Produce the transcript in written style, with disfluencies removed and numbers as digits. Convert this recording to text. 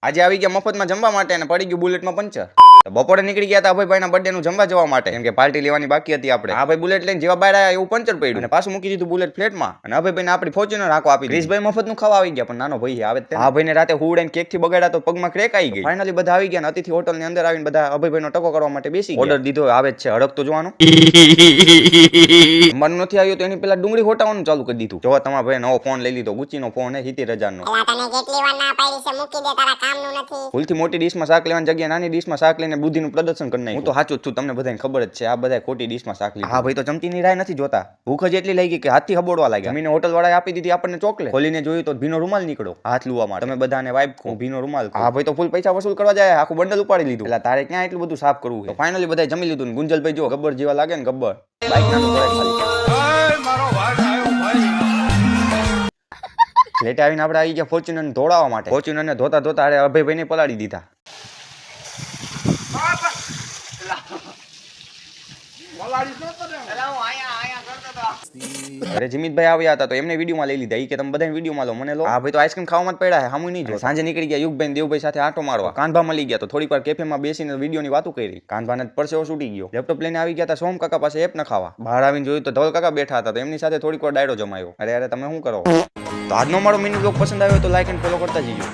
આજે આવી ગયા મફતમાં જમવા માટે અને પડી ગયું બુલેટમાં પંચર. બપોરે નીકળી ગયા હતા અભયભાઈના બર્થડેનું જમવા જવા માટે, કેમ કે પાર્ટી લેવાની બાકી હતી આપણે. આ ભાઈ બુલેટ લઈને જેવા બહાર આવ્યા એવું પંચર પડ્યું અને પાછું મૂકી દીધું બુલેટ ફ્લેટમાં. અને અભયભાઈને આપણી ફોર્ચ્યુનર આખો આપી. ક્રિશભાઈ મફતનું ખાવા આવી ગયા, પણ નાનો ભાઈ આવે તે. આ ભાઈને રાતે હુડ કેક થી બગાડ્યા તો પગમાં ક્રેક આવી ગઈ. ફાઇનલી બધા આવી ગયા, અતિથિ હોટલની અંદર આવીને બધા અભયભાઈનો ટકો કરવા માટે બેસી ગયા. ઓર્ડર દીધો આવે જ છે, હડક તો જોવાનું. જમવાનું નથી આવ્યું તો એની પેલા ડુંગળી હોટાવાનું ચાલુ કરી દીધું. જો તમારા ભાઈ નવો ફોન લઈ લીધો, ગુચીનો ફોન હે 70000 નો. ભૂલથી મોટી ડીશમાં શાક લેવાની જગ્યાએ નાની ડીશમાં શાક લઈને બુદ્ધિનું પ્રદર્શન કરી નાખ્યું. હું તો સાચું જ છું, તમને બધાને ખબર જ છે. આ બધા ખોટી ડીશમાં શાક લીધું. હા ભાઈ તો ચમચીની રાહ નથી જોતા, ભૂખ જ એટલી લાગી કે હાથથી હબોડવા લાગ્યા. અમીને હોટલ વાળાએ આપી દીધી આપણને ચોકલેટ. ખોલીને જોયું તો ભીનો રૂમાલ નીકળો હાથ લુવા માટે. તમે બધાને વાઇબ ખો ભીનો રૂમાલ. હા ભાઈ તો ફૂલ પૈસા વસૂલ કરવા જાય, આખું બંડલ ઉપાડી લીધું. એટલે તારે ક્યાં એટલું બધું સાફ કરવું છે? ફાઇનલી બધા જમી લીધું. ગુંજલભાઈ જો ગબ્બર જેવા લાગે ને, ગબ્બર બાઈક નાનું કરે ખાલી. લેટ આવીને આપણે આવી ગયા ફોર્ચ્યુનર ધોડાવવા માટે. ફોર્ચ્યુનરને ધોતા ધોતા અરે અભયભાઈને પલાળી દીધા. અરે જીમિતભાઈ આવ્યા હતા તો એમને વિડીયોમાં લઈ લીધા. કે તમે બધા વિડીયોમાં લો, મને લો. હા ભાઈ તો આઈસ્ક્રીમ ખાવામાં જ પડ્યા છે, હામું નહીં જો. સાંજે નીકળી ગયા યુગભાઈ દેવભાઈ સાથે આંટો મારવા. કાનભા મળી ગયા તો થોડીક વાર કેફેમાં બેસીને વિડીયોની વાતો કરી. કાનભાને પરસેવો છૂટી ગયો. લેપટોપ લઈને આવી ગયા હતા સોમ કાકા પાસે એપ ન ખાવા. બહાર આવીને જોયું તો ધવલ કાકા બેઠા હતા, તો એમની સાથે થોડીક વાર ડાયરો જમાયો. અરે તમે શું કરો? તો આજનો મારો મિની બ્લોગ પસંદ આવ્યો તો લાઈક એન્ડ ફોલો કરતા જઈજો.